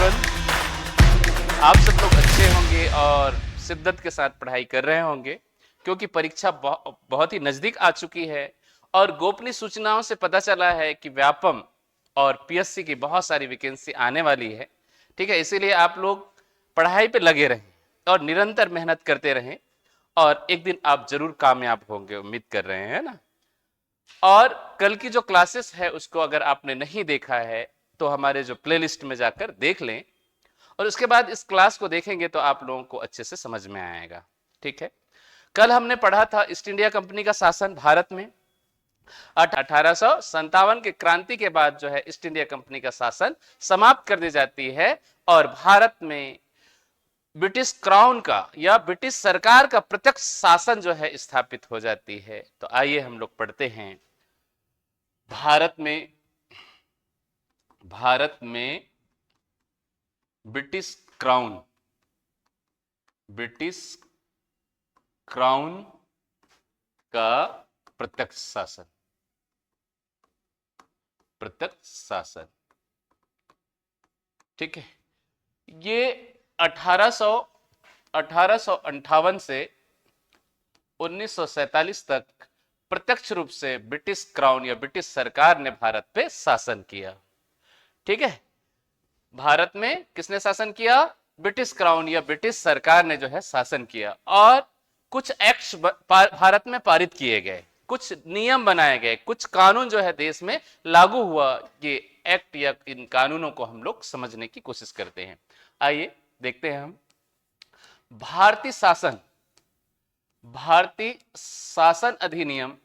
Everyone, आप सब लोग अच्छे होंगे और शिद्दत के साथ पढ़ाई कर रहे होंगे क्योंकि परीक्षा बहुत ही नजदीक आ चुकी है और गोपनीय सूचनाओं से पता चला है कि व्यापम और पीएससी की बहुत सारी वैकेंसी आने वाली है। ठीक है, इसीलिए आप लोग पढ़ाई पे लगे रहें और निरंतर मेहनत करते रहें और एक दिन आप जरूर कामयाब होंगे, उम्मीद कर रहे हैं ना। और कल की जो क्लासेस है उसको अगर आपने नहीं देखा है तो हमारे जो प्लेलिस्ट में जाकर देख लें और उसके बाद इस क्लास को देखेंगे तो आप लोगों को अच्छे से समझ में आएगा। ठीक है, कल हमने पढ़ा था ईस्ट इंडिया कंपनी का शासन भारत में 1857 के क्रांति के बाद जो है ईस्ट इंडिया कंपनी का शासन समाप्त कर दी जाती है और भारत में ब्रिटिश क्राउन का या ब्रिटिश सरकार का प्रत्यक्ष शासन जो है स्थापित हो जाती है। तो आइए हम लोग पढ़ते हैं। भारत में ब्रिटिश क्राउन का प्रत्यक्ष शासन। ठीक है, ये 1858 से 1947 तक प्रत्यक्ष रूप से ब्रिटिश क्राउन या ब्रिटिश सरकार ने भारत पे शासन किया। ठीक है, भारत में किसने शासन किया? ब्रिटिश क्राउन या ब्रिटिश सरकार ने जो है शासन किया और कुछ एक्ट्स भारत में पारित किए गए, कुछ नियम बनाए गए, कुछ कानून जो है देश में लागू हुआ। ये एक्ट या इन कानूनों को हम लोग समझने की कोशिश करते हैं। आइए देखते हैं हम। भारतीय शासन अधिनियम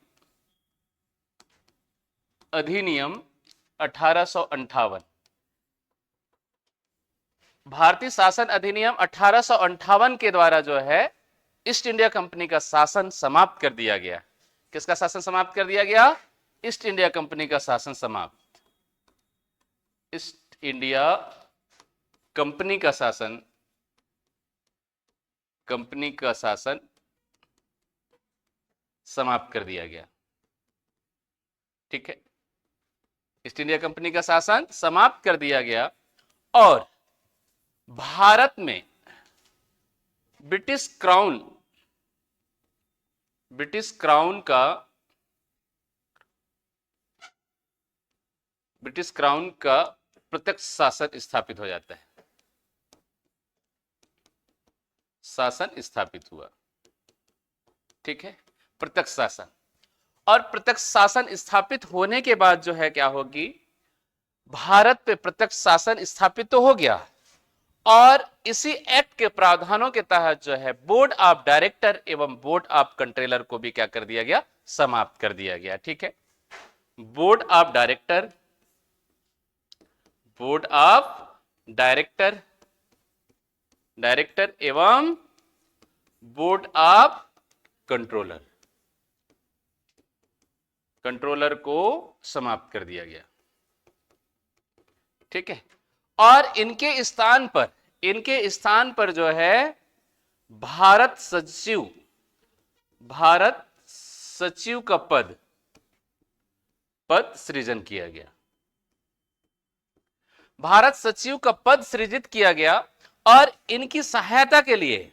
1858। भारतीय शासन अधिनियम 1858 के द्वारा जो है ईस्ट इंडिया कंपनी का शासन समाप्त कर दिया गया। किसका शासन समाप्त कर दिया गया? ईस्ट इंडिया कंपनी का शासन समाप्त। ईस्ट इंडिया कंपनी का शासन समाप्त कर दिया गया। ठीक है, ईस्ट इंडिया कंपनी का शासन समाप्त कर दिया गया और भारत में ब्रिटिश क्राउन का प्रत्यक्ष शासन स्थापित हो जाता है। शासन स्थापित हुआ। ठीक है, प्रत्यक्ष शासन। और प्रत्यक्ष शासन स्थापित होने के बाद जो है क्या होगी, भारत पे प्रत्यक्ष शासन स्थापित तो हो गया और इसी एक्ट के प्रावधानों के तहत जो है बोर्ड ऑफ डायरेक्टर एवं बोर्ड ऑफ कंट्रोलर को भी क्या कर दिया गया? समाप्त कर दिया गया। ठीक है, बोर्ड ऑफ डायरेक्टर एवं बोर्ड ऑफ कंट्रोलर को समाप्त कर दिया गया। ठीक है, और इनके स्थान पर जो है भारत सचिव का पद सृजन किया गया। भारत सचिव का पद सृजित किया गया और इनकी सहायता के लिए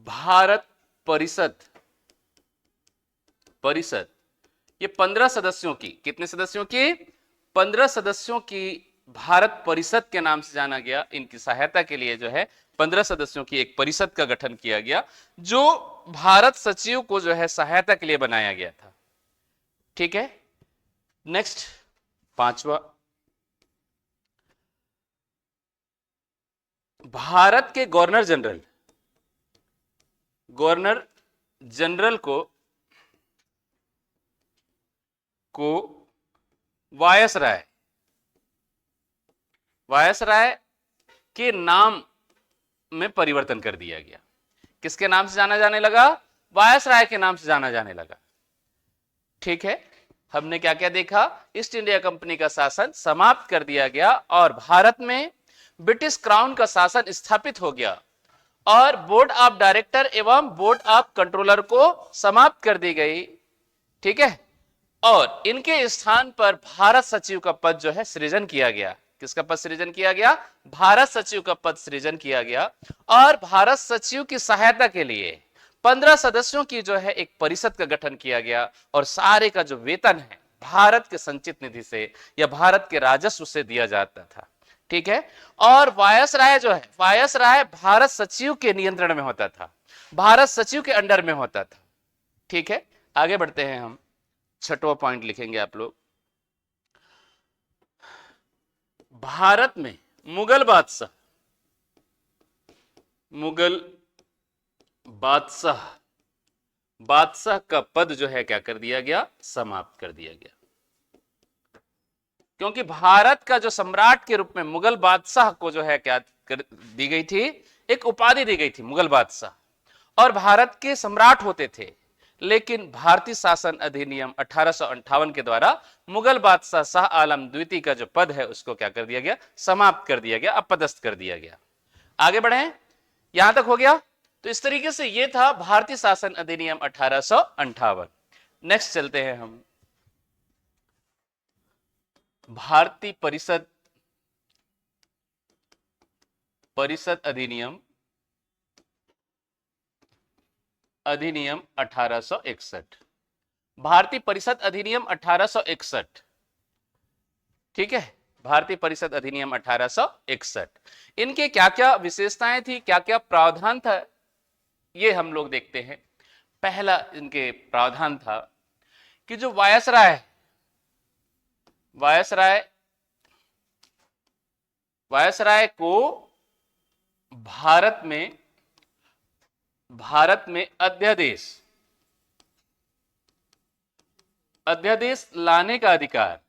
भारत परिषद ये 15 सदस्यों की, कितने सदस्यों की? 15 सदस्यों की भारत परिषद के नाम से जाना गया। इनकी सहायता के लिए जो है 15 सदस्यों की एक परिषद का गठन किया गया जो भारत सचिव को जो है सहायता के लिए बनाया गया था। ठीक है, नेक्स्ट पांचवा, भारत के गवर्नर जनरल को वायसराय के नाम में परिवर्तन कर दिया गया। किसके नाम से जाना जाने लगा? वायसराय के नाम से जाना जाने लगा। ठीक है, हमने क्या क्या देखा? ईस्ट इंडिया कंपनी का शासन समाप्त कर दिया गया और भारत में ब्रिटिश क्राउन का शासन स्थापित हो गया और बोर्ड ऑफ डायरेक्टर एवं बोर्ड ऑफ कंट्रोलर को समाप्त कर दी गई। ठीक है, और इनके स्थान पर भारत सचिव का पद जो है सृजन किया गया। किसका पद सृजन किया गया? भारत सचिव का पद सृजन किया गया। और भारत सचिव की सहायता के लिए 15 सदस्यों की जो है एक परिषद का गठन किया गया और सारे का जो वेतन है भारत के संचित निधि से या भारत के राजस्व से दिया जाता था। ठीक है। और वायसराय जो है, वायसराय भारत सचिव के नियंत्रण में होता था, भारत सचिव के अंडर में होता था। ठीक है, आगे बढ़ते हैं हम। छठवां पॉइंट लिखेंगे आप लोग। भारत में मुगल बादशाह, मुगल बादशाह, बादशाह का पद जो है क्या कर दिया गया? समाप्त कर दिया गया। क्योंकि भारत का जो सम्राट के रूप में मुगल बादशाह को जो है क्या कर दी गई थी? एक उपाधि दी गई थी मुगल बादशाह, और भारत के सम्राट होते थे। लेकिन भारतीय शासन अधिनियम 1858 के द्वारा मुगल बादशाह शाह आलम द्वितीय का जो पद है उसको क्या कर दिया गया? समाप्त कर दिया गया, अपदस्थ कर दिया गया। आगे बढ़े, यहां तक हो गया। तो इस तरीके से ये था भारतीय शासन अधिनियम 1858। नेक्स्ट चलते हैं हम। भारतीय परिषद अधिनियम 1861। भारतीय परिषद अधिनियम 1861। ठीक है, भारतीय परिषद अधिनियम 1861। इनके क्या क्या विशेषताएं थी, क्या क्या प्रावधान था, ये हम लोग देखते हैं। पहला इनके प्रावधान था कि जो वायसराय को भारत में अध्यादेश लाने का अधिकार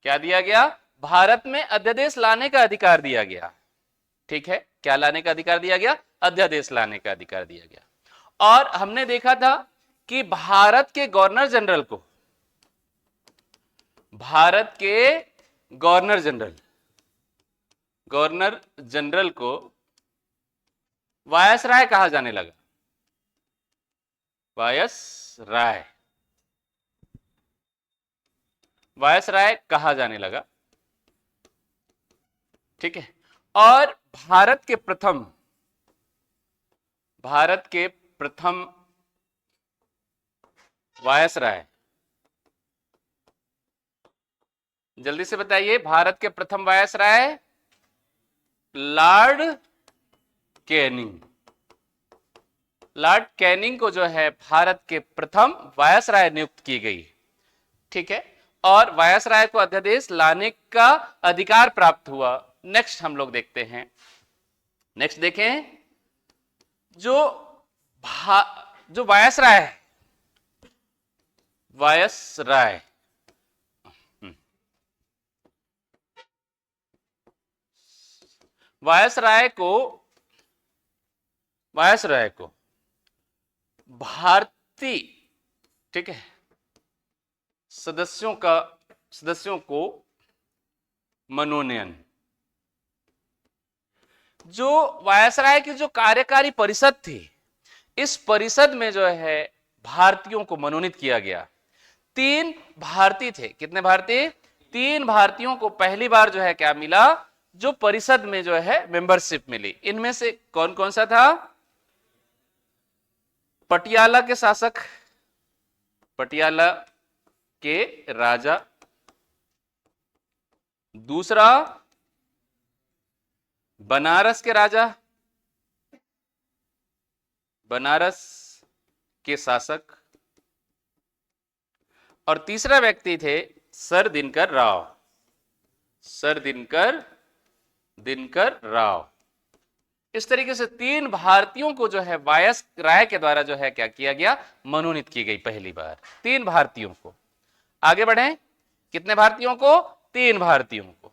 क्या दिया गया? भारत में अध्यादेश लाने का अधिकार दिया गया। ठीक है, क्या लाने का अधिकार दिया गया? अध्यादेश लाने का अधिकार दिया गया। और हमने देखा था कि भारत के गवर्नर जनरल को वायसराय कहा जाने लगा। वायसराय कहा जाने लगा। ठीक है। और भारत के प्रथम वायसराय, जल्दी से बताइए, भारत के प्रथम वायसराय लॉर्ड कैनिंग को जो है भारत के प्रथम वायसराय नियुक्त की गई। ठीक है, और वायसराय को अध्यादेश लाने का अधिकार प्राप्त हुआ। नेक्स्ट हम लोग देखते हैं। नेक्स्ट देखें, जो वायसराय है, वायसराय को भारतीय, ठीक है, सदस्यों को मनोनयन, जो वायसराय की जो कार्यकारी परिषद थी, इस परिषद में जो है भारतीयों को मनोनीत किया गया। 3 भारतीय थे। कितने भारतीय? 3 भारतीयों को पहली बार जो है क्या मिला? जो परिषद में जो है मेंबरशिप मिली। इनमें से कौन कौन सा था? पटियाला के शासक, पटियाला के राजा, दूसरा बनारस के राजा, बनारस के शासक, और तीसरा व्यक्ति थे सर दिनकर राव। इस तरीके से 3 भारतीयों को जो है वायसराय के द्वारा जो है क्या किया गया? मनोनीत की गई पहली बार 3 भारतीयों को। आगे बढ़ें, कितने भारतीयों को? 3 भारतीयों को।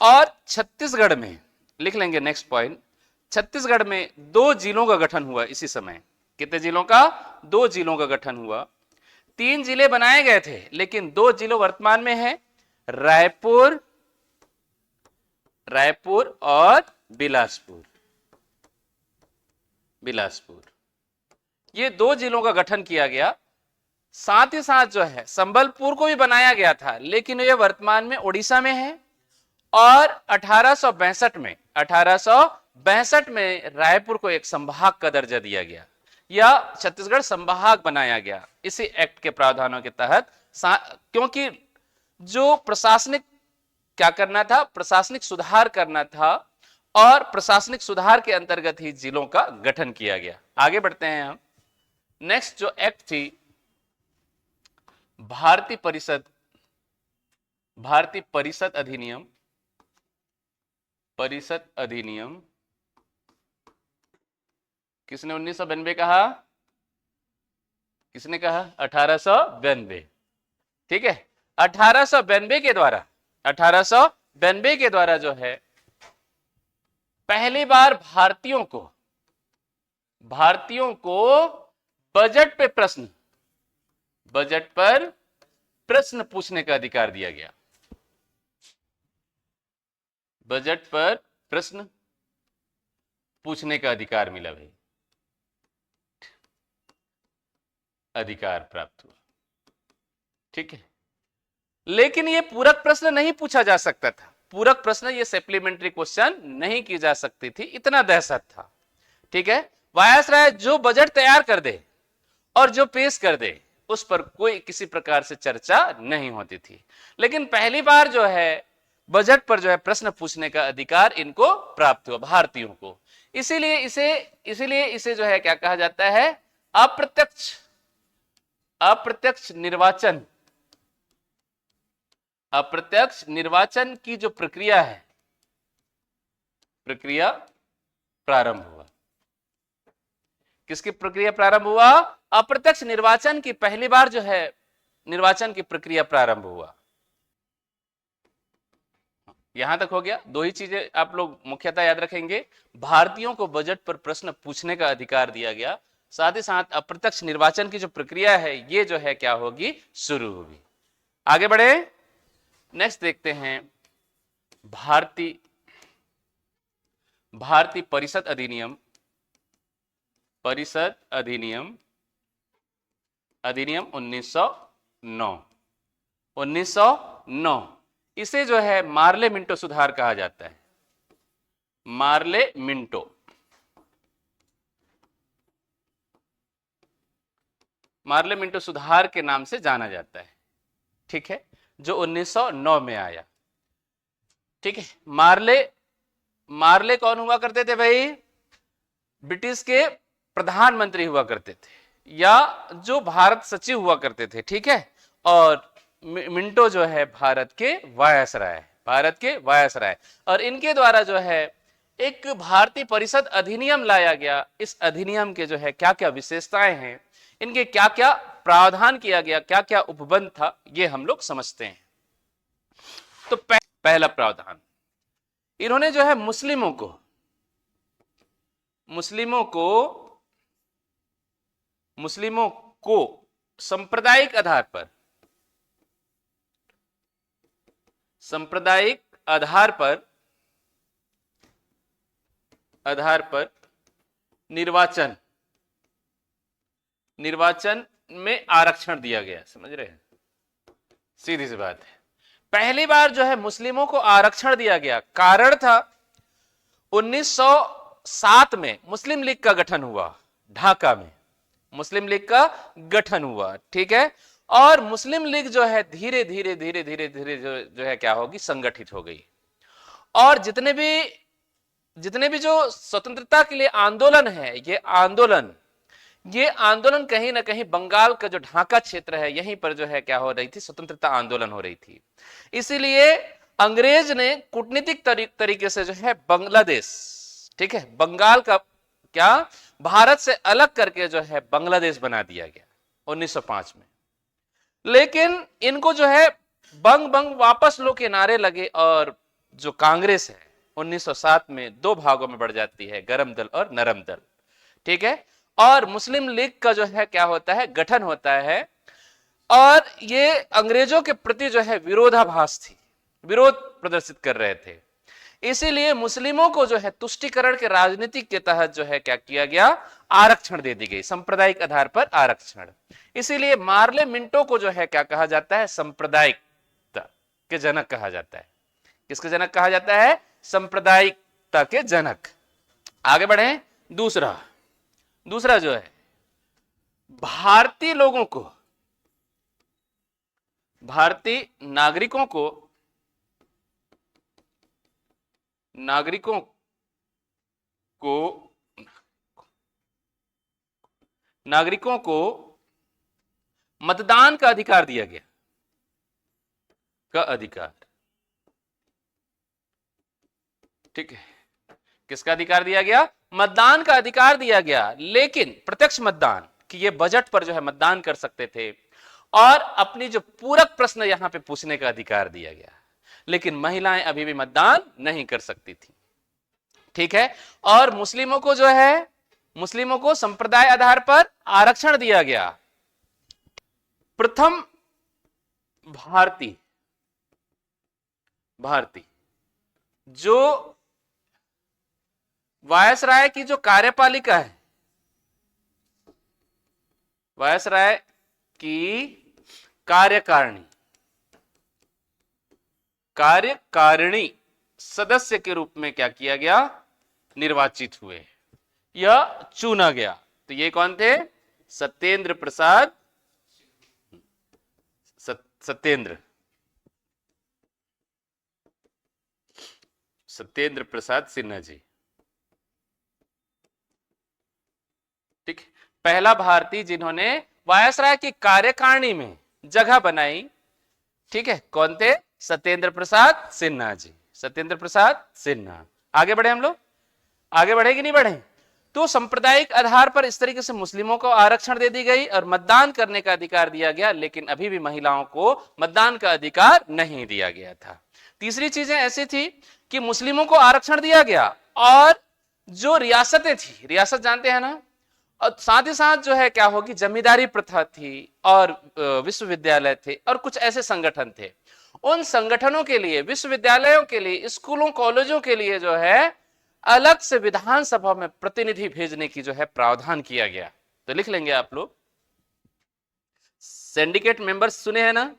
और छत्तीसगढ़ में लिख लेंगे नेक्स्ट पॉइंट, छत्तीसगढ़ में 2 जिलों का गठन हुआ इसी समय। कितने जिलों का? 2 जिलों का गठन हुआ। 3 जिले बनाए गए थे, लेकिन 2 जिलों वर्तमान में है, रायपुर और बिलासपुर। ये 2 जिलों का गठन किया गया। साथ ही साथ जो है संबलपुर को भी बनाया गया था, लेकिन यह वर्तमान में उड़ीसा में है। और 1862 में रायपुर को एक संभाग का दर्जा दिया गया या छत्तीसगढ़ संभाग बनाया गया इसी एक्ट के प्रावधानों के तहत। क्योंकि जो प्रशासनिक क्या करना था, प्रशासनिक सुधार करना था, और प्रशासनिक सुधार के अंतर्गत ही जिलों का गठन किया गया। आगे बढ़ते हैं हम। नेक्स्ट जो एक्ट थी भारतीय परिषद अधिनियम। परिषद अधिनियम किसने 1992 कहा? किसने कहा? 1892। ठीक है, 1892 के द्वारा जो है पहली बार भारतीयों को बजट पर प्रश्न पूछने का अधिकार दिया गया। बजट पर प्रश्न पूछने का अधिकार मिला भाई, अधिकार प्राप्त हुआ। ठीक है, लेकिन यह पूरक प्रश्न नहीं पूछा जा सकता था। पूरक प्रश्न, ये सप्लीमेंट्री क्वेश्चन नहीं की जा सकती थी, इतना दहशत था। ठीक है, वायसराय जो बजट तैयार कर दे और जो पेश कर दे उस पर कोई किसी प्रकार से चर्चा नहीं होती थी। लेकिन पहली बार जो है बजट पर जो है प्रश्न पूछने का अधिकार इनको प्राप्त हुआ, भारतीयों को। इसीलिए इसे जो है क्या कहा जाता है? अप्रत्यक्ष निर्वाचन। अप्रत्यक्ष निर्वाचन की जो प्रक्रिया प्रारंभ हुआ। किसकी प्रक्रिया प्रारंभ हुआ? अप्रत्यक्ष निर्वाचन की पहली बार जो है निर्वाचन की प्रक्रिया प्रारंभ हुआ। यहां तक हो गया। दो ही चीजें आप लोग मुख्यतः याद रखेंगे, भारतीयों को बजट पर प्रश्न पूछने का अधिकार दिया गया, साथ ही साथ अप्रत्यक्ष निर्वाचन की जो प्रक्रिया है ये जो है क्या होगी? शुरू होगी। आगे बढ़े, नेक्स्ट देखते हैं भारतीय परिषद अधिनियम। परिषद अधिनियम 1909। इसे जो है मार्ले मिंटो सुधार कहा जाता है। मार्ले मिंटो सुधार के नाम से जाना जाता है। ठीक है, जो 1909 में आया। ठीक है, मार्ले कौन हुआ करते थे भाई? ब्रिटिश के प्रधानमंत्री हुआ करते थे या जो भारत सचिव हुआ करते थे। ठीक है, और मिंटो जो है भारत के वायसराय। और इनके द्वारा जो है एक भारतीय परिषद अधिनियम लाया गया। इस अधिनियम के जो है क्या क्या विशेषताएं हैं, इनके क्या क्या प्रावधान किया गया, क्या क्या उपबंध था, ये हम लोग समझते हैं। तो पहला प्रावधान, इन्होंने जो है मुस्लिमों को सांप्रदायिक आधार पर निर्वाचन में आरक्षण दिया गया। समझ रहे हैं? सीधी सी बात है, पहली बार जो है मुस्लिमों को आरक्षण दिया गया। कारण था 1907 में मुस्लिम लीग का गठन हुआ, ढाका में मुस्लिम लीग का गठन हुआ। ठीक है, और मुस्लिम लीग जो है धीरे धीरे जो है क्या होगी? संगठित हो गई। और जितने भी जो स्वतंत्रता के लिए आंदोलन है, ये आंदोलन कहीं ना कहीं बंगाल का जो ढाका क्षेत्र है यहीं पर जो है क्या हो रही थी? स्वतंत्रता आंदोलन हो रही थी। इसीलिए अंग्रेज ने कूटनीतिक तरीके से जो है बांग्लादेश, ठीक है, बंगाल का क्या भारत से अलग करके जो है बांग्लादेश बना दिया गया 1905 में। लेकिन इनको जो है बंग वापस लो के नारे लगे, और जो कांग्रेस है 1907 में दो भागों में बढ़ जाती है, गरम दल और नरम दल। ठीक है, और मुस्लिम लीग का जो है क्या होता है? गठन होता है। और ये अंग्रेजों के प्रति जो है विरोधाभास थी, विरोध प्रदर्शित कर रहे थे। इसीलिए मुस्लिमों को जो है तुष्टिकरण के राजनीति के तहत जो है क्या किया गया, आरक्षण दे दी गई, सांप्रदायिक आधार पर आरक्षण। इसीलिए मार्ले मिंटो को जो है क्या कहा जाता है, सांप्रदायिकता के जनक कहा जाता है। किसके जनक कहा जाता है, सांप्रदायिकता के जनक। आगे बढ़े, दूसरा जो है भारतीय लोगों को, भारतीय नागरिकों को मतदान का अधिकार दिया गया, का अधिकार, ठीक है, किसका अधिकार दिया गया, मतदान का अधिकार दिया गया। लेकिन प्रत्यक्ष मतदान कि ये बजट पर जो है मतदान कर सकते थे, और अपनी जो पूरक प्रश्न यहां पे पूछने का अधिकार दिया गया। लेकिन महिलाएं अभी भी मतदान नहीं कर सकती थी, ठीक है। और मुस्लिमों को जो है, मुस्लिमों को संप्रदाय आधार पर आरक्षण दिया गया। प्रथम भारतीय जो वायसराय की जो कार्यपालिका है, वायसराय की कार्यकारिणी सदस्य के रूप में क्या किया गया, निर्वाचित हुए या चुना गया। तो ये कौन थे, सत्येंद्र प्रसाद सिन्हा जी, ठीक। पहला भारतीय जिन्होंने वायसराय की कार्यकारिणी में जगह बनाई, ठीक है, कौन थे, सत्येंद्र प्रसाद सिन्हा जी, सत्येंद्र प्रसाद सिन्हा। आगे बढ़े हम लोग, आगे बढ़े कि नहीं बढ़े। तो सांप्रदायिक आधार पर इस तरीके से मुस्लिमों को आरक्षण दे दी गई और मतदान करने का अधिकार दिया गया, लेकिन अभी भी महिलाओं को मतदान का अधिकार नहीं दिया गया था। तीसरी चीजें ऐसी थी कि मुस्लिमों को आरक्षण दिया गया, और जो रियासतें थी, रियासत जानते हैं ना, और साथ ही साथ जो है क्या होगी, जमींदारी प्रथा थी, और विश्वविद्यालय थे, और कुछ ऐसे संगठन थे। उन संगठनों के लिए, विश्वविद्यालयों के लिए, स्कूलों कॉलेजों के लिए जो है अलग से विधानसभा में प्रतिनिधि भेजने की जो है प्रावधान किया गया। तो लिख लेंगे आप लोग, सिंडिकेट मेंबर्स सुने हैं ना,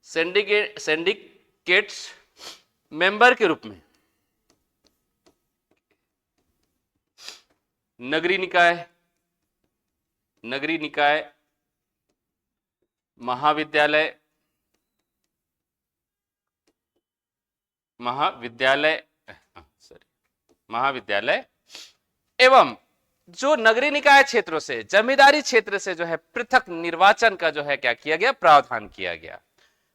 सिंडिकेट्स मेंबर के रूप में नगरीय निकाय, महाविद्यालय एवं जो नगरीय निकाय क्षेत्रों से, जमींदारी क्षेत्र से जो है पृथक निर्वाचन का जो है क्या किया गया, प्रावधान किया गया।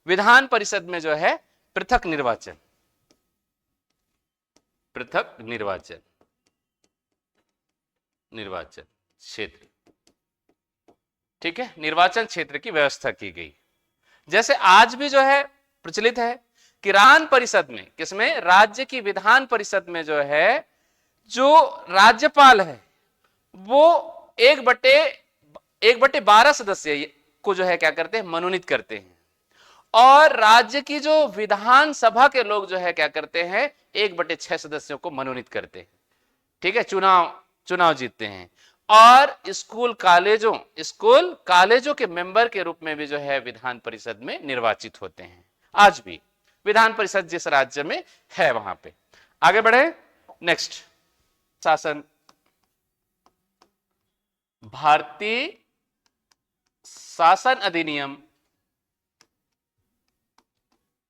विधान परिषद में जो है पृथक निर्वाचन क्षेत्र, ठीक है, निर्वाचन क्षेत्र की व्यवस्था की गई। जैसे आज भी जो है प्रचलित है कि विधान परिषद में, किसमें, राज्य की विधान परिषद में जो है, जो राज्यपाल है वो 1/12 सदस्य को जो है क्या करते हैं, मनोनीत करते हैं, और राज्य की जो विधानसभा के लोग जो है क्या करते हैं, 1/6 सदस्यों को मनोनीत करते हैं, ठीक है, चुनाव जीतते हैं। और स्कूल कॉलेजों के मेंबर के रूप में भी जो है विधान परिषद में निर्वाचित होते हैं। आज भी विधान परिषद जिस राज्य में है वहां पे। आगे बढ़े, नेक्स्ट, शासन, भारतीय शासन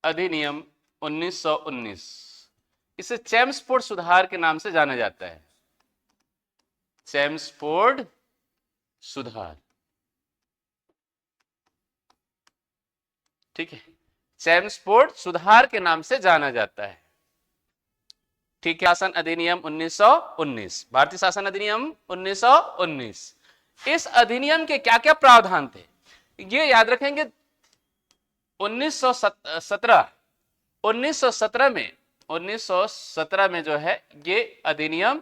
अधिनियम 1919, इसे चेम्सफोर्ड सुधार के नाम से जाना जाता है, चेम्सफोर्ड सुधार, ठीक है, चेम्सफोर्ड सुधार के नाम से जाना जाता है, ठीक है। शासन अधिनियम 1919, भारतीय शासन अधिनियम 1919। इस अधिनियम के क्या क्या प्रावधान थे, ये याद रखेंगे। 1917 में जो है ये अधिनियम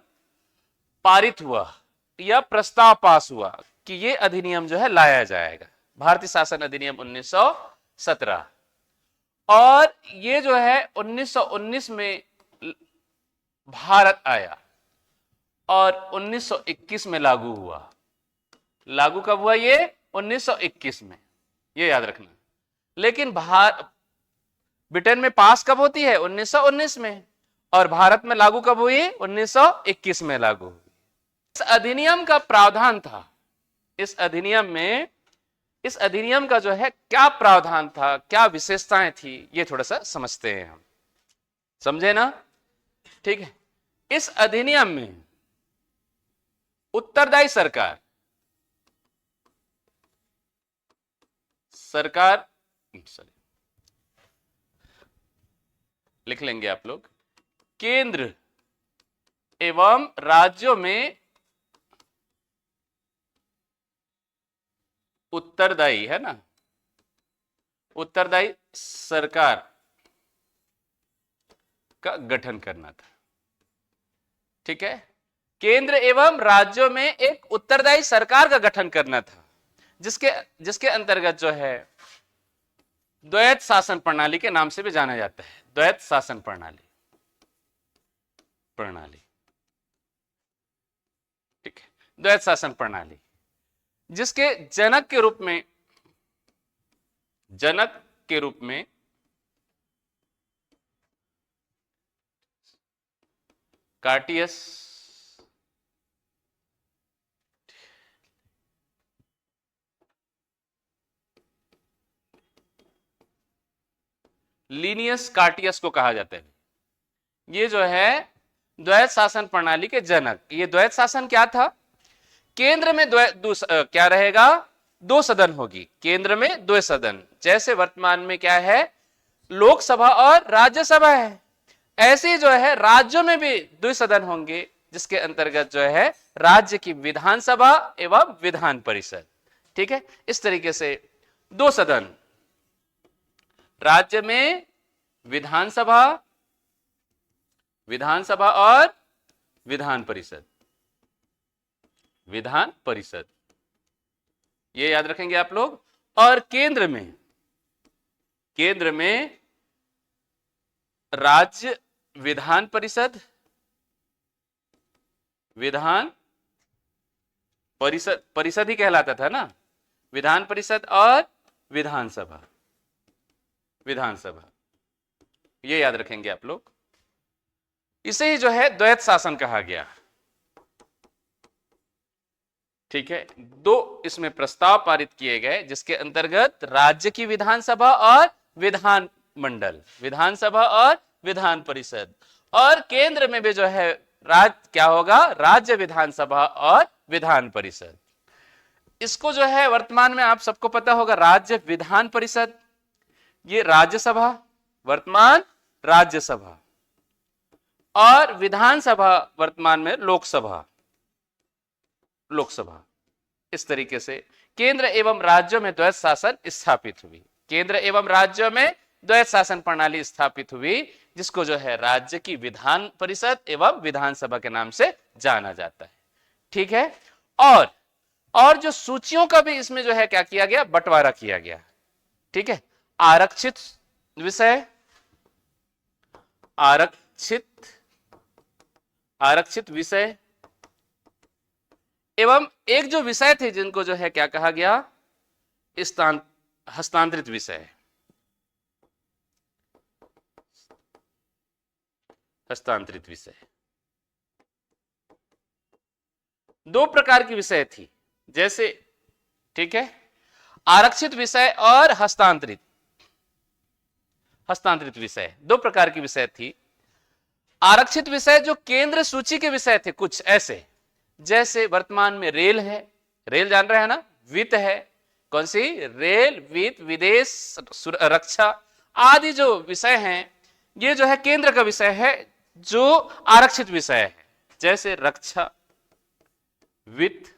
पारित हुआ या प्रस्ताव पास हुआ। कि ये अधिनियम जो है लाया जाएगा, भारतीय शासन अधिनियम 1917। और ये जो है 1919 में भारत आया और 1921 में लागू हुआ। लागू कब हुआ? ये 1921 में, ये याद रखना। लेकिन ब्रिटेन में पास कब होती है? 1919 में। और भारत में लागू कब हुई? 1921 में लागू हुई। इस अधिनियम का प्रावधान था, इस अधिनियम का जो है क्या प्रावधान था, क्या विशेषताएं थी, ये थोड़ा सा समझते हैं हम। समझे ना? ठीक है। इस अधिनियम में उत्तरदायी सरकार लिख लेंगे आप लोग, केंद्र एवं राज्यों में उत्तरदायी, है ना, उत्तरदायी सरकार का गठन करना था। ठीक है, केंद्र एवं राज्यों में एक उत्तरदायी सरकार का गठन करना था, जिसके अंतर्गत जो है द्वैत शासन प्रणाली के नाम से भी जाना जाता है। द्वैत शासन प्रणाली। ठीक है, द्वैत शासन प्रणाली, जिसके जनक के रूप में कार्टियस लीनियस कार्टियस को कहा जाता है। ये जो है द्वैत शासन प्रणाली के जनक। ये द्वैत शासन क्या था? केंद्र में क्या रहेगा? 2 सदन होगी। केंद्र में 2 सदन, जैसे वर्तमान में क्या है, लोकसभा और राज्यसभा है, ऐसे जो है राज्यों में भी 2 सदन होंगे, जिसके अंतर्गत जो है राज्य की विधानसभा एवं विधान परिषद। ठीक है, इस तरीके से 2 सदन, राज्य में विधानसभा और विधान परिषद, ये याद रखेंगे आप लोग। और केंद्र में राज्य विधान परिषद ही कहलाता था ना, विधान परिषद और विधानसभा, ये याद रखेंगे आप लोग। इसे ही जो है द्वैत शासन कहा गया। ठीक है, 2 इसमें प्रस्ताव पारित किए गए, जिसके अंतर्गत राज्य की विधानसभा और विधानसभा और विधान परिषद, और केंद्र में भी जो है क्या होगा? राज्य विधानसभा और विधान परिषद। इसको जो है वर्तमान में आप सबको पता होगा, राज्य विधान परिषद, ये राज्यसभा, वर्तमान राज्यसभा, और विधानसभा वर्तमान में लोकसभा। इस तरीके से केंद्र एवं राज्यों में द्वैत शासन स्थापित हुई। केंद्र एवं राज्यों में द्वैत शासन प्रणाली स्थापित हुई, जिसको जो है राज्य की विधान परिषद एवं विधानसभा के नाम से जाना जाता है। ठीक है, और जो सूचियों का भी इसमें जो है क्या किया गया? बंटवारा किया गया। ठीक है, आरक्षित विषय एवं एक जो विषय थे, जिनको जो है क्या कहा गया? हस्तांतरित विषय। 2 प्रकार की विषय थी, जैसे, ठीक है, आरक्षित विषय और हस्तांतरित विषय, 2 प्रकार की विषय थी। आरक्षित विषय जो केंद्र सूची के विषय थे, कुछ ऐसे, जैसे वर्तमान में रेल है, रेल जान रहे हैं ना, वित्त है, कौन सी? रेल, वित्त, विदेश, रक्षा आदि जो विषय हैं, ये जो है केंद्र का विषय है, जो आरक्षित विषय है, जैसे रक्षा, वित्त,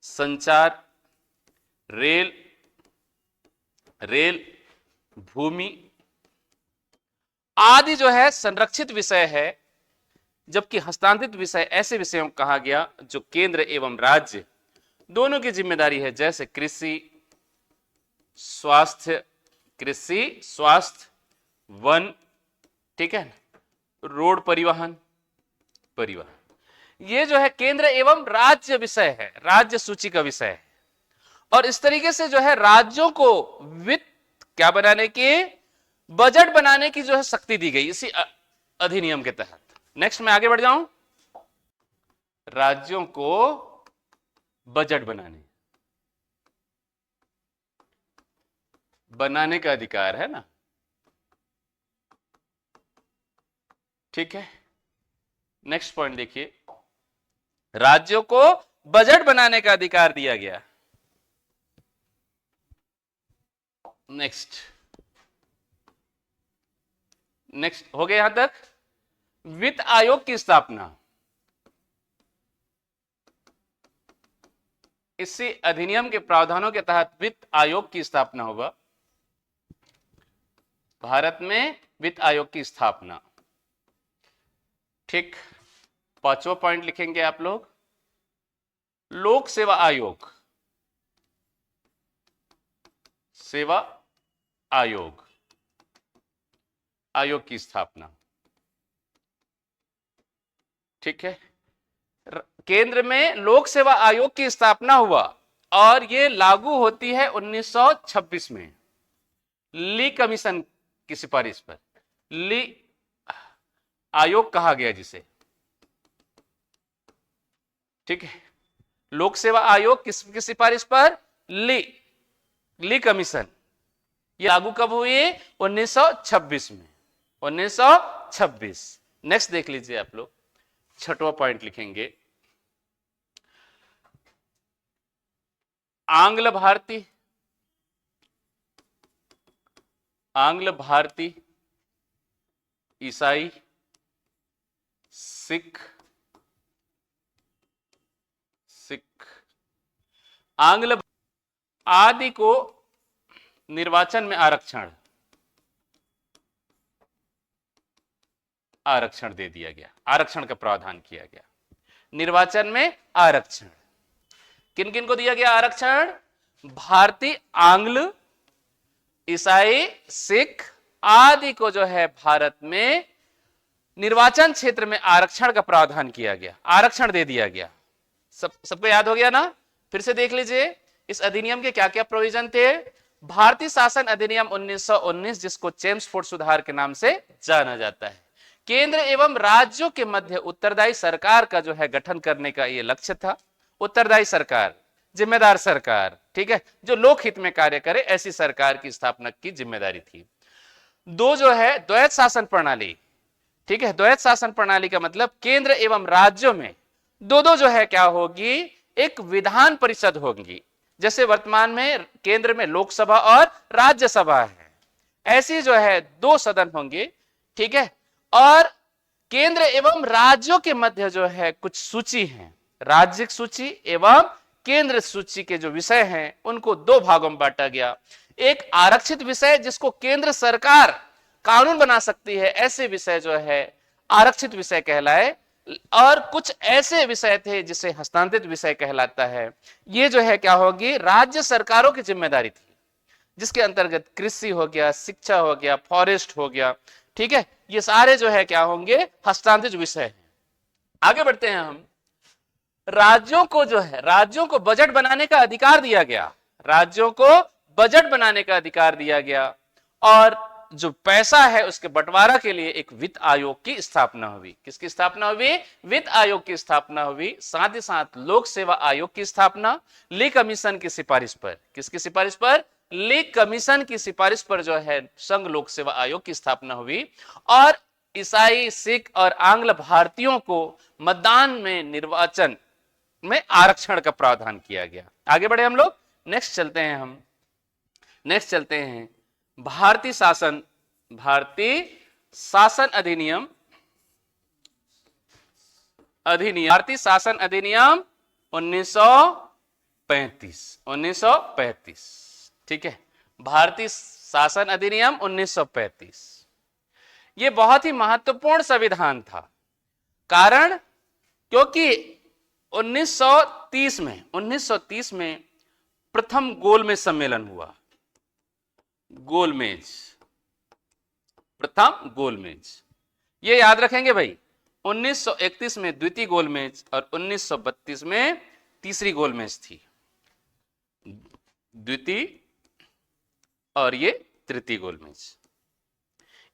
संचार, रेल, भूमि आदि जो है संरक्षित विषय है, जबकि हस्तांतरित विषय ऐसे विषयों को कहा गया जो केंद्र एवं राज्य दोनों की जिम्मेदारी है, जैसे कृषि स्वास्थ्य वन, ठीक है, रोड परिवहन, ये जो है केंद्र एवं राज्य विषय है, राज्य सूची का विषय है। और इस तरीके से जो है राज्यों को वित्त क्या बनाने की, बजट बनाने की जो है शक्ति दी गई इसी अधिनियम के तहत। नेक्स्ट मैं आगे बढ़ जाऊं, राज्यों को बजट बनाने का अधिकार है ना, ठीक है। नेक्स्ट पॉइंट देखिए, राज्यों को बजट बनाने का अधिकार दिया गया। नेक्स्ट हो गया यहां तक। वित्त आयोग की स्थापना इसी अधिनियम के प्रावधानों के तहत वित्त आयोग की स्थापना होगा। भारत में वित्त आयोग की स्थापना, ठीक। पांचवा पॉइंट लिखेंगे आप लोग, लोक सेवा आयोग, सेवा आयोग की स्थापना, ठीक है। केंद्र में लोक सेवा आयोग की स्थापना हुआ और यह लागू होती है 1926 में ली कमीशन की सिफारिश पर। ली आयोग कहा गया जिसे, ठीक है। लोक सेवा आयोग किसकी सिफारिश पर, ली कमीशन। यह लागू कब हुई, 1926 में, 1926। नेक्स्ट देख लीजिए आप लोग, छठवां पॉइंट लिखेंगे, आंग्ल भारती, ईसाई, सिख, आंग्ल आदि को निर्वाचन में आरक्षण दे दिया गया, आरक्षण का प्रावधान किया गया। निर्वाचन में आरक्षण किन किन को दिया गया आरक्षण, भारतीय, आंग्ल, ईसाई, सिख आदि को जो है भारत में निर्वाचन क्षेत्र में आरक्षण का प्रावधान किया गया, आरक्षण दे दिया गया। सबको याद हो गया ना, फिर से देख लीजिए इस अधिनियम के क्या क्या प्रोविजन थे। भारतीय शासन अधिनियम 1919, जिसको चेम्सफोर्ड सुधार के नाम से जाना जाता है, केंद्र एवं राज्यों के मध्य उत्तरदायी सरकार का जो है गठन करने का यह लक्ष्य था। उत्तरदायी सरकार, जिम्मेदार सरकार, ठीक है, जो लोकहित में कार्य करे, ऐसी सरकार की स्थापना की जिम्मेदारी थी। दो जो है द्वैत शासन प्रणाली, ठीक है, द्वैत शासन प्रणाली का मतलब केंद्र एवं राज्यों में दो जो है क्या होगी, एक विधान परिषद होगी। जैसे वर्तमान में केंद्र में लोकसभा और राज्यसभा है, ऐसी जो है दो सदन होंगे, ठीक है। और केंद्र एवं राज्यों के मध्य जो है कुछ सूची है, राज्यिक सूची एवं केंद्र सूची के जो विषय हैं उनको दो भागों में बांटा गया। एक आरक्षित विषय जिसको केंद्र सरकार कानून बना सकती है, ऐसे विषय जो है आरक्षित विषय कहलाए, और कुछ ऐसे विषय थे जिसे हस्तांतरित विषय कहलाता है। ये जो है क्या होगी, राज्य सरकारों की जिम्मेदारी थी, जिसके अंतर्गत कृषि हो गया, शिक्षा हो गया, फॉरेस्ट हो गया, ठीक है, ये सारे जो है क्या होंगे, हस्तांतरित विषय हैं। आगे बढ़ते हैं हम, राज्यों को जो है, राज्यों को बजट बनाने का अधिकार दिया गया, राज्यों को बजट बनाने का अधिकार दिया गया, और जो पैसा है उसके बंटवारा के लिए एक वित्त आयोग की स्थापना हुई। किसकी स्थापना हुई, वित्त आयोग की स्थापना हुई। साथ ही साथ लोक सेवा आयोग की स्थापना ली कमीशन की सिफारिश पर। किसकी सिफारिश पर, ली कमीशन की सिफारिश पर जो है संघ लोक सेवा आयोग की स्थापना हुई। और ईसाई, सिख और आंग्ल भारतीयों को मतदान में, निर्वाचन में आरक्षण का प्रावधान किया गया। आगे बढ़े हम लोग, नेक्स्ट चलते हैं भारतीय शासन अधिनियम, भारतीय शासन अधिनियम 1935, ठीक है, भारतीय शासन अधिनियम 1935। यह बहुत ही महत्वपूर्ण संविधान था। कारण क्योंकि 1930 में प्रथम गोलमेज सम्मेलन हुआ। गोलमेज, प्रथम गोलमेज, ये याद रखेंगे भाई। 1931 में द्वितीय गोलमेज और 1932 में तीसरी गोलमेज थी। द्वितीय और ये तृतीय गोलमेज।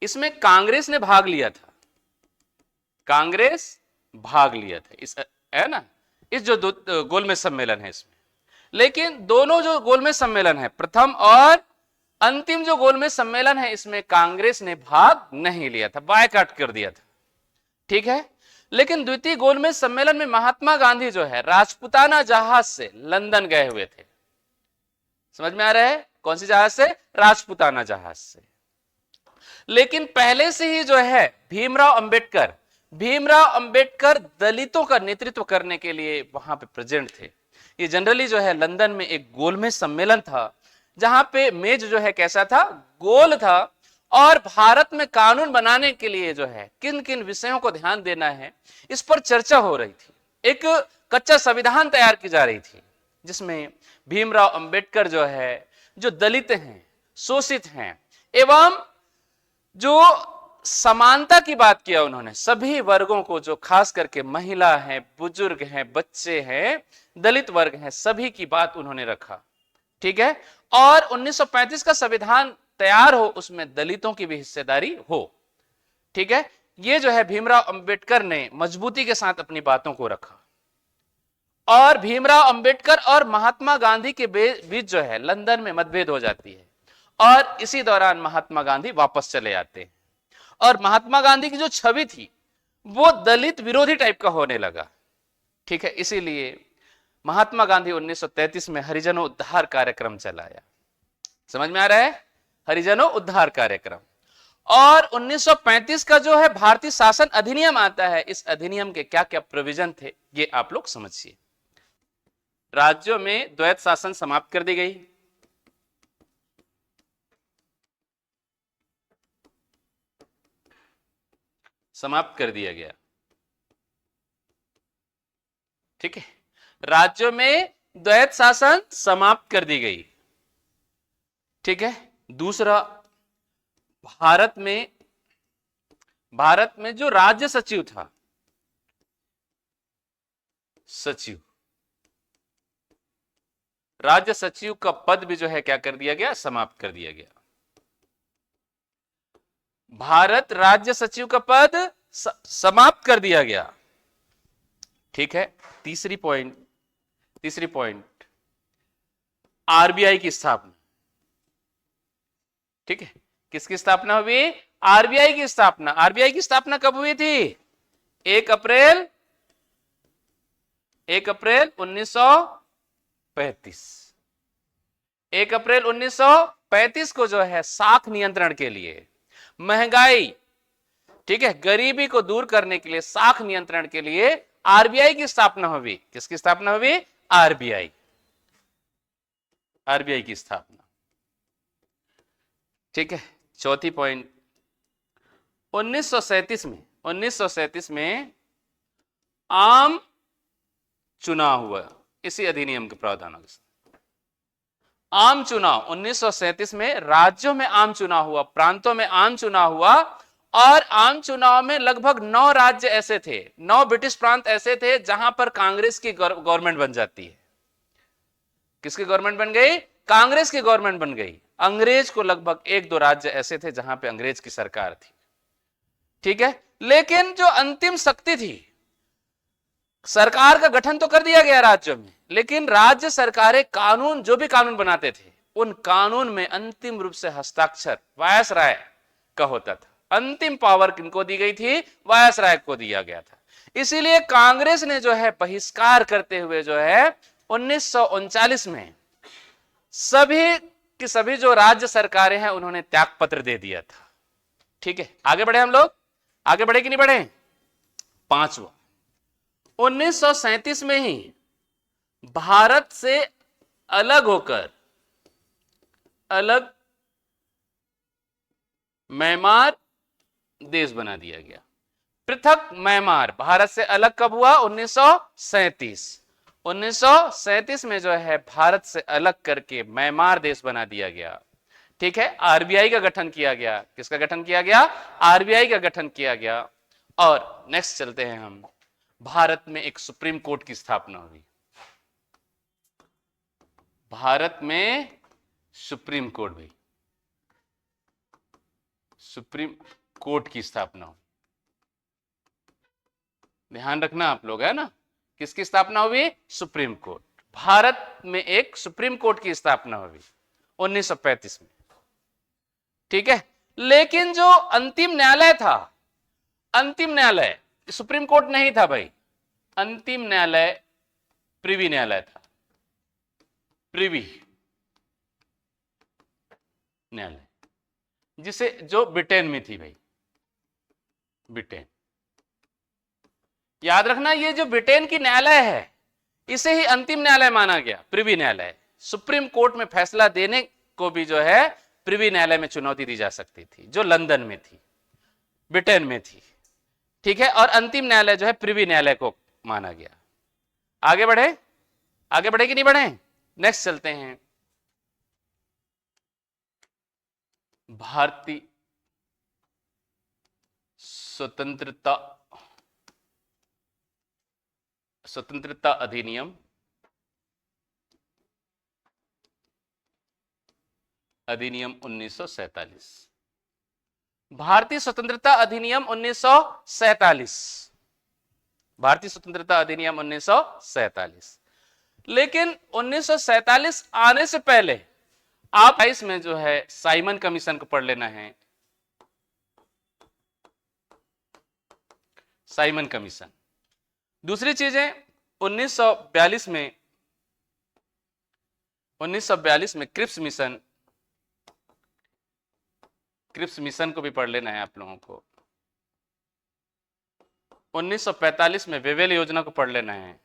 इसमें कांग्रेस ने भाग लिया था, कांग्रेस भाग लिया था इस, है ना, इस जो गोलमेज सम्मेलन है इसमें। लेकिन दोनों जो गोलमेज सम्मेलन है, प्रथम और अंतिम जो गोलमेज सम्मेलन है, इसमें कांग्रेस ने भाग नहीं लिया था, बायकॉट कर दिया था। ठीक है। लेकिन द्वितीय गोलमेज सम्मेलन में महात्मा गांधी जो है राजपुताना जहाज से लंदन गए हुए थे। समझ में आ रहा है? कौन सी जहाज से? राजपुताना जहाज से। लेकिन पहले से ही जो है भीमराव अंबेडकर दलितों का नेतृत्व करने के लिए वहां पे प्रेजेंट थे। ये जनरली जो है लंदन में एक गोलमेज सम्मेलन था, जहां पे मेज जो है कैसा था? गोल था। और भारत में कानून बनाने के लिए जो है किन किन विषयों को ध्यान देना है, इस पर चर्चा हो रही थी। एक कच्चा संविधान तैयार की जा रही थी, जिसमें भीमराव अंबेडकर जो है, जो दलित हैं, शोषित हैं, एवं जो समानता की बात किया उन्होंने, सभी वर्गों को, जो खास करके महिला हैं, बुजुर्ग हैं, बच्चे हैं, दलित वर्ग हैं, सभी की बात उन्होंने रखा। ठीक है। और 1935 का संविधान तैयार हो, उसमें दलितों की भी हिस्सेदारी हो। ठीक है। ये जो है भीमराव अंबेडकर ने मजबूती के साथ अपनी बातों को रखा। और भीमराव अंबेडकर और महात्मा गांधी के बीच जो है लंदन में मतभेद हो जाती है, और इसी दौरान महात्मा गांधी वापस चले आते हैं। और महात्मा गांधी की जो छवि थी वो दलित विरोधी टाइप का होने लगा। ठीक है। इसीलिए महात्मा गांधी 1933 में हरिजनों उद्धार कार्यक्रम चलाया। समझ में आ रहा है? हरिजनों उद्धार कार्यक्रम। और 1935 का जो है भारतीय शासन अधिनियम आता है, इस अधिनियम के क्या क्या प्रोविजन थे ये आप लोग समझिए। राज्यों में द्वैत शासन समाप्त कर दी गई। समाप्त कर दिया गया। ठीक है। राज्यों में द्वैत शासन समाप्त कर दी गई। ठीक है। दूसरा, भारत में जो राज्य सचिव था, राज्य सचिव का पद भी जो है क्या कर दिया गया? समाप्त कर दिया गया। भारत राज्य सचिव का पद समाप्त कर दिया गया। ठीक है। तीसरी पॉइंट, आरबीआई की स्थापना। ठीक है। किसकी स्थापना हुई? आरबीआई की स्थापना। आरबीआई की स्थापना कब हुई थी? 1 अप्रैल 1935। 1 अप्रैल 1935 को जो है साख नियंत्रण के लिए, महंगाई, ठीक है, गरीबी को दूर करने के लिए, साख नियंत्रण के लिए आरबीआई की स्थापना हुई। किसकी स्थापना हुई? आरबीआई की स्थापना। ठीक है। चौथी पॉइंट, 1937 में आम चुनाव हुआ इसी अधिनियम के प्रावधानों के साथ। आम चुनाव 1937 में राज्यों में आम चुनाव हुआ, प्रांतों में आम चुनाव हुआ। और आम चुनाव में लगभग 9 राज्य ऐसे थे, 9 ब्रिटिश प्रांत ऐसे थे जहां पर कांग्रेस की गवर्नमेंट बन जाती है। किसकी गवर्नमेंट बन गई? कांग्रेस की गवर्नमेंट बन गई। अंग्रेज को लगभग 1-2 राज्य ऐसे थे जहां पे अंग्रेज की सरकार थी। ठीक है। लेकिन जो अंतिम शक्ति थी, सरकार का गठन तो कर दिया गया राज्यों में, लेकिन राज्य सरकारें कानून, जो भी कानून बनाते थे, उन कानून में अंतिम रूप से हस्ताक्षर वायसराय का होता था। अंतिम पावर किनको दी गई थी? वायसराय को दिया गया था। इसीलिए कांग्रेस ने जो है बहिष्कार करते हुए जो है 1939 में सभी की सभी जो राज्य सरकारें हैं उन्होंने त्यागपत्र दे दिया था। ठीक है। आगे बढ़े हम लोग, आगे बढ़े कि नहीं बढ़े? 5वां, 1937 में ही भारत से अलग होकर म्यांमार देश बना दिया गया। पृथक म्यांमार भारत से अलग कब हुआ? 1937। 1937 में जो है भारत से अलग करके म्यांमार देश बना दिया गया। ठीक है, आरबीआई का गठन किया गया। किसका गठन किया गया? आरबीआई का गठन किया गया। और नेक्स्ट चलते हैं हम, भारत में एक सुप्रीम कोर्ट की स्थापना हुई। भारत में सुप्रीम कोर्ट हुई, सुप्रीम कोर्ट की स्थापना हुई। ध्यान रखना आप लोग, है ना, किसकी स्थापना हुई? Supreme court. भारत में एक सुप्रीम कोर्ट की स्थापना हुई 1935 में। ठीक है, लेकिन जो अंतिम न्यायालय था, अंतिम न्यायालय सुप्रीम कोर्ट नहीं था भाई, अंतिम न्यायालय प्रिवी न्यायालय था। प्रिवी न्यायालय, जिसे जो ब्रिटेन में थी भाई, ब्रिटेन। याद रखना, ये जो ब्रिटेन की न्यायालय है इसे ही अंतिम न्यायालय माना गया, प्रिवी न्यायालय। सुप्रीम कोर्ट में फैसला देने को भी जो है प्रिवी न्यायालय में चुनौती दी जा सकती थी, जो लंदन में थी, ब्रिटेन में थी। ठीक है, और अंतिम न्यायालय जो है प्रिवी न्यायालय को माना गया। आगे बढ़े, आगे बढ़े कि नहीं बढ़े? नेक्स्ट चलते हैं, भारतीय स्वतंत्रता अधिनियम, अधिनियम 1947। भारतीय स्वतंत्रता अधिनियम 1947, भारतीय स्वतंत्रता अधिनियम 1947। लेकिन 1947 आने से पहले आप इसमें जो है साइमन कमीशन को पढ़ लेना है। Simon commission. दूसरी चीजें 1942 में क्रिप्स मिशन, क्रिप्स मिशन को भी पढ़ लेना है आप लोगों को। 1945 में वेवेल योजना को पढ़ लेना है,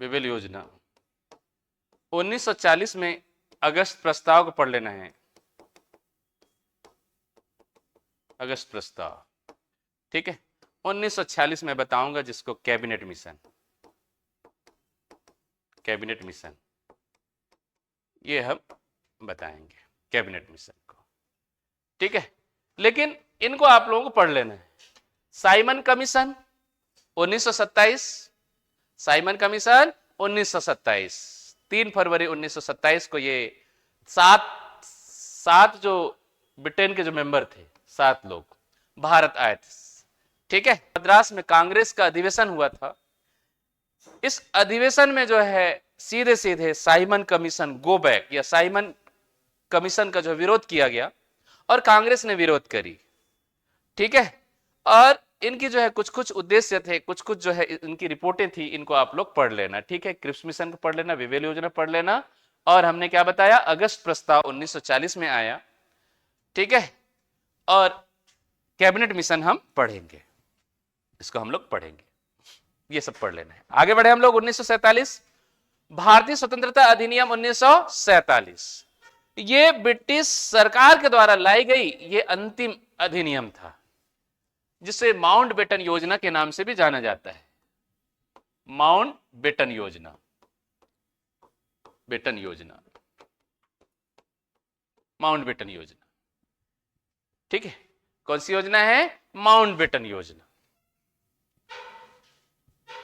वेवेल योजना। 1940 में अगस्त प्रस्ताव को पढ़ लेना है, अगस्त प्रस्ताव। ठीक है, 1946 में बताऊंगा जिसको कैबिनेट मिशन, कैबिनेट मिशन, ये हम बताएंगे कैबिनेट मिशन को। ठीक है, लेकिन इनको आप लोगों को पढ़ लेना है। साइमन कमीशन 1927, साइमन कमीशन 1927, 3 फरवरी 1927 को ये सात जो ब्रिटेन के जो मेंबर थे, 7 लोग भारत आए थे। ठीक है, मद्रास में कांग्रेस का अधिवेशन हुआ था। इस अधिवेशन में जो है सीधे सीधे साइमन कमीशन गो बैक या साइमन कमीशन का जो विरोध किया गया और कांग्रेस ने विरोध करी। ठीक है, और इनकी जो है कुछ कुछ उद्देश्य थे, कुछ कुछ जो है इनकी रिपोर्टें थी, इनको आप लोग पढ़ लेना। ठीक है, क्रिप्स मिशन को पढ़ लेना, वेवेल योजना पढ़ लेना, और हमने क्या बताया, अगस्त प्रस्ताव 1940 में आया। ठीक है, और कैबिनेट मिशन हम पढ़ेंगे, इसको हम लोग पढ़ेंगे, ये सब पढ़ लेना है। आगे बढ़े हम लोग। 1947 भारतीय स्वतंत्रता अधिनियम 1947, ये ब्रिटिश सरकार के द्वारा लाई गई ये अंतिम अधिनियम था, जिसे माउंटबेटन योजना के नाम से भी जाना जाता है। माउंटबेटन योजना, बेटन योजना, माउंटबेटन योजना। ठीक है, कौन सी योजना है? माउंटबेटन योजना।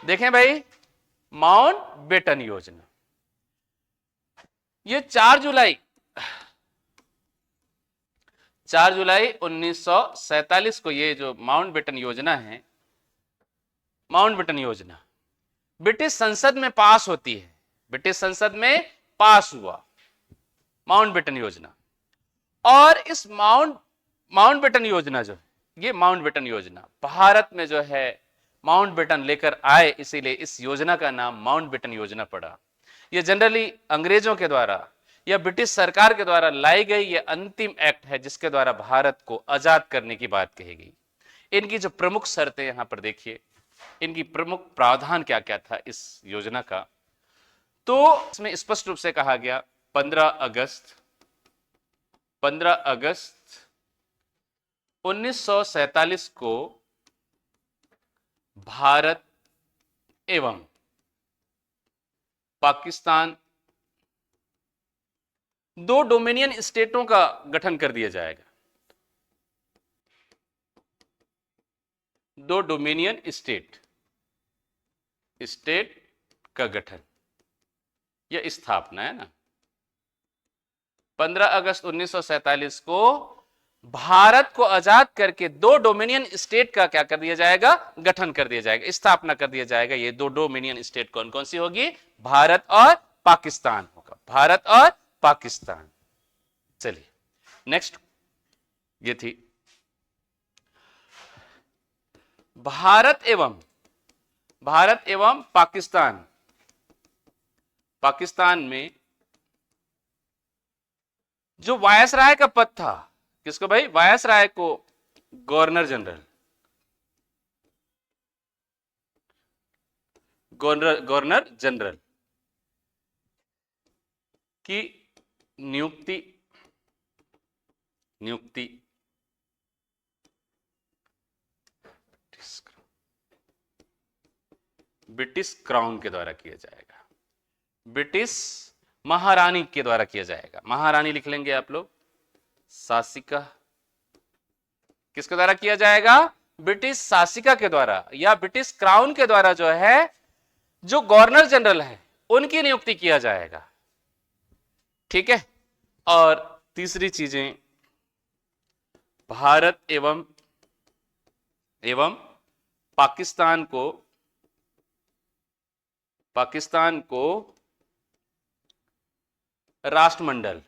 देखें भाई, माउंटबेटन योजना, ये 4 जुलाई 1947 को ये जो माउंटबेटन योजना है, माउंटबेटन योजना ब्रिटिश संसद में पास होती है, ब्रिटिश संसद में पास हुआ माउंटबेटन योजना। और इस माउंटबेटन योजना जो है, ये माउंटबेटन योजना भारत में जो है माउंटबेटन लेकर आए, इसीलिए इस योजना का नाम माउंटबेटन योजना पड़ा। यह जनरली अंग्रेजों के द्वारा या ब्रिटिश सरकार के द्वारा लाई गई यह अंतिम एक्ट है, जिसके द्वारा भारत को आजाद करने की बात कही गई। इनकी जो प्रमुख शर्तें यहां पर देखिए, इनकी प्रमुख प्रावधान क्या क्या था इस योजना का। तो इसमें स्पष्ट रूप से कहा गया 15 अगस्त 1947 को भारत एवं पाकिस्तान दो डोमिनियन स्टेटों का गठन कर दिया जाएगा। दो डोमिनियन स्टेट का गठन या स्थापना है ना। 15 अगस्त 1947 को भारत को आजाद करके दो डोमिनियन स्टेट का क्या कर दिया जाएगा, गठन कर दिया जाएगा, स्थापना कर दिया जाएगा। ये दो डोमिनियन स्टेट कौन कौन सी होगी, भारत और पाकिस्तान होगा, भारत और पाकिस्तान। चलिए नेक्स्ट, ये थी भारत एवं पाकिस्तान। पाकिस्तान में जो वायसराय का पद था, किसको भाई, वायसराय को गवर्नर जनरल, गवर्नर जनरल की नियुक्ति ब्रिटिश क्राउन के द्वारा किया जाएगा, ब्रिटिश महारानी के द्वारा किया जाएगा। महारानी लिख लेंगे आप लोग, शासिका किसके द्वारा किया जाएगा, ब्रिटिश शासिका के द्वारा या ब्रिटिश क्राउन के द्वारा जो है, जो गवर्नर जनरल है उनकी नियुक्ति किया जाएगा। ठीक है। और तीसरी चीजें, भारत एवं पाकिस्तान को राष्ट्रमंडल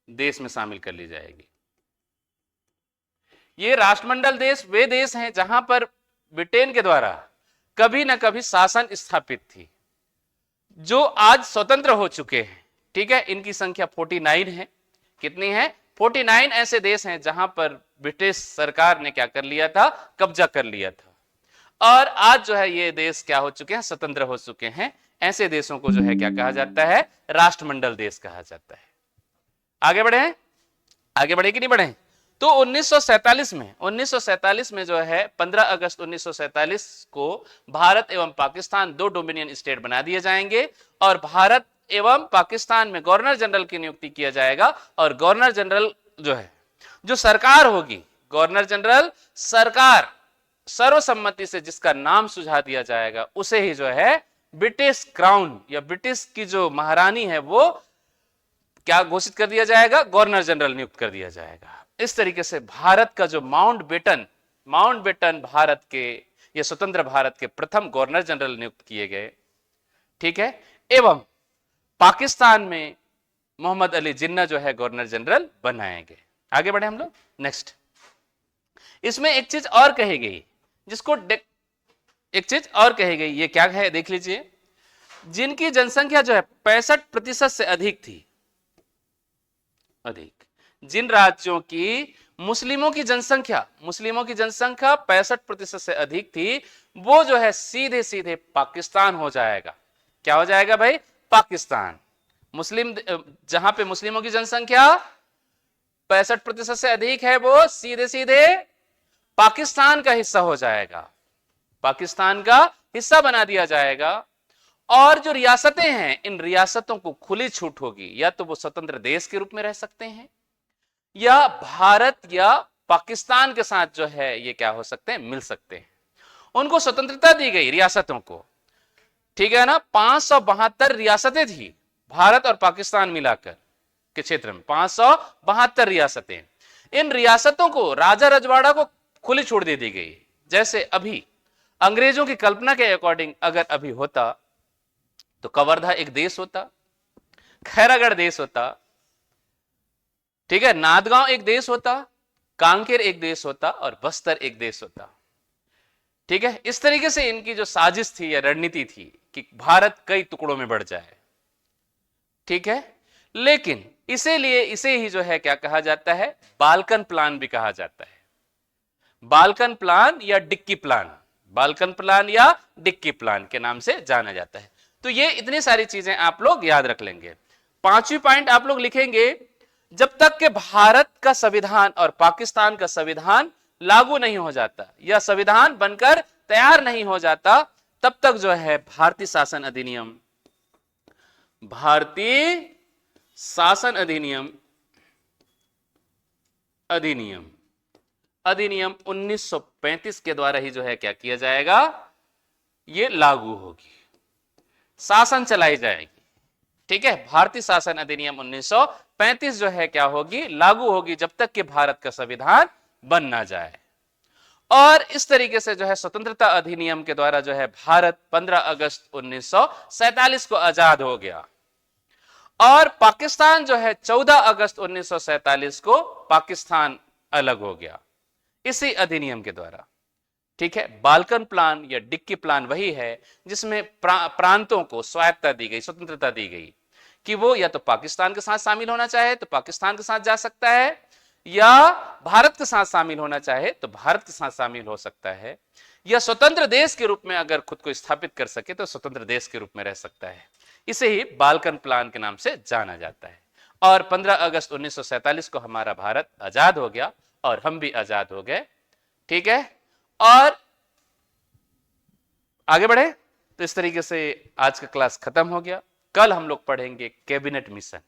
देश में शामिल कर ली जाएगी। ये राष्ट्रमंडल देश वे देश हैं जहां पर ब्रिटेन के द्वारा कभी ना कभी शासन स्थापित थी, जो आज स्वतंत्र हो चुके हैं। ठीक है, इनकी संख्या 49 है। कितनी है, 49 ऐसे देश हैं जहां पर ब्रिटिश सरकार ने क्या कर लिया था, कब्जा कर लिया था, और आज जो है ये देश क्या हो चुके हैं, स्वतंत्र हो चुके हैं। ऐसे देशों को जो है क्या कहा जाता है, राष्ट्रमंडल देश कहा जाता है। आगे बढ़े कि नहीं बढ़े। तो 1947 में जो है 15 अगस्त 1947 को भारत एवं पाकिस्तान दो डोमिनियन स्टेट बना दिए जाएंगे, और भारत एवं पाकिस्तान में गवर्नर जनरल की नियुक्ति किया जाएगा। और गवर्नर जनरल जो है, जो सरकार होगी, गवर्नर जनरल सरकार सर्वसम्मति से जिसका नाम सुझा दिया जाएगा, उसे ही जो है ब्रिटिश क्राउन या ब्रिटिश की जो महारानी है वो क्या घोषित कर दिया जाएगा, गवर्नर जनरल नियुक्त कर दिया जाएगा। इस तरीके से भारत का जो माउंटबेटन भारत के या स्वतंत्र भारत के प्रथम गवर्नर जनरल नियुक्त किए गए। ठीक है। एवं पाकिस्तान में मोहम्मद अली जिन्ना जो है गवर्नर जनरल बनाए गए। आगे बढ़े हम लोग। नेक्स्ट, इसमें एक चीज और कही गई, ये क्या है देख लीजिए। जिनकी जनसंख्या जो है 65% से अधिक थी, जिन राज्यों की मुस्लिमों की जनसंख्या 65% से अधिक थी, वो जो है सीधे सीधे पाकिस्तान हो जाएगा। क्या हो जाएगा भाई, पाकिस्तान। मुस्लिम, जहां पे मुस्लिमों की जनसंख्या 65% से अधिक है, वो सीधे सीधे पाकिस्तान का हिस्सा हो जाएगा, पाकिस्तान का हिस्सा बना दिया जाएगा। और जो रियासतें हैं, इन रियासतों को खुली छूट होगी, या तो वो स्वतंत्र देश के रूप में रह सकते हैं, या भारत या पाकिस्तान के साथ जो है ये क्या हो सकते हैं, मिल सकते हैं। उनको स्वतंत्रता दी गई रियासतों को। ठीक है ना, 572 रियासतें थी भारत और पाकिस्तान मिलाकर के क्षेत्र में, 572 रियासतें। इन रियासतों को राजा रजवाड़ा को खुली छूट दे दी गई। जैसे अभी अंग्रेजों की कल्पना के अकॉर्डिंग अगर अभी होता तो कवर्धा एक देश होता, खैरागढ़ देश होता, ठीक है, नादगांव एक देश होता, कांकेर एक देश होता, और बस्तर एक देश होता। ठीक है, इस तरीके से इनकी जो साजिश थी या रणनीति थी कि भारत कई टुकड़ों में बढ़ जाए। ठीक है, लेकिन इसे ही जो है क्या कहा जाता है, बाल्कन प्लान भी कहा जाता है। बाल्कन प्लान या डिक्की प्लान, बाल्कन प्लान या डिक्की प्लान के नाम से जाना जाता है। तो ये इतनी सारी चीजें आप लोग याद रख लेंगे। पांचवी पॉइंट आप लोग लिखेंगे, जब तक कि भारत का संविधान और पाकिस्तान का संविधान लागू नहीं हो जाता या संविधान बनकर तैयार नहीं हो जाता, तब तक जो है भारतीय शासन अधिनियम, भारतीय शासन अधिनियम अधिनियम अधिनियम 1935 के द्वारा ही जो है क्या किया जाएगा, ये लागू होगी, शासन चलाई जाएगी। ठीक है, भारतीय शासन अधिनियम 1935 जो है क्या होगी, लागू होगी, जब तक कि भारत का संविधान बन ना जाए। और इस तरीके से जो है स्वतंत्रता अधिनियम के द्वारा जो है भारत 15 अगस्त 1947 को आजाद हो गया और पाकिस्तान जो है 14 अगस्त 1947 को पाकिस्तान अलग हो गया इसी अधिनियम के द्वारा। ठीक है, बाल्कन प्लान या डिक्की प्लान वही है जिसमें प्रांतों को स्वायत्तता दी गई, स्वतंत्रता दी गई कि वो या तो पाकिस्तान के साथ शामिल होना चाहे तो पाकिस्तान के साथ जा सकता है, या भारत के साथ शामिल होना चाहे तो भारत के साथ शामिल हो सकता है, या स्वतंत्र देश के रूप में अगर खुद को स्थापित कर सके तो स्वतंत्र देश के रूप में रह सकता है। इसे ही बाल्कन प्लान के नाम से जाना जाता है। और 15 अगस्त 1947 को हमारा भारत आजाद हो गया और हम भी आजाद हो गए। ठीक है, और आगे बढ़े तो इस तरीके से आज का क्लास खत्म हो गया। कल हम लोग पढ़ेंगे कैबिनेट मिशन।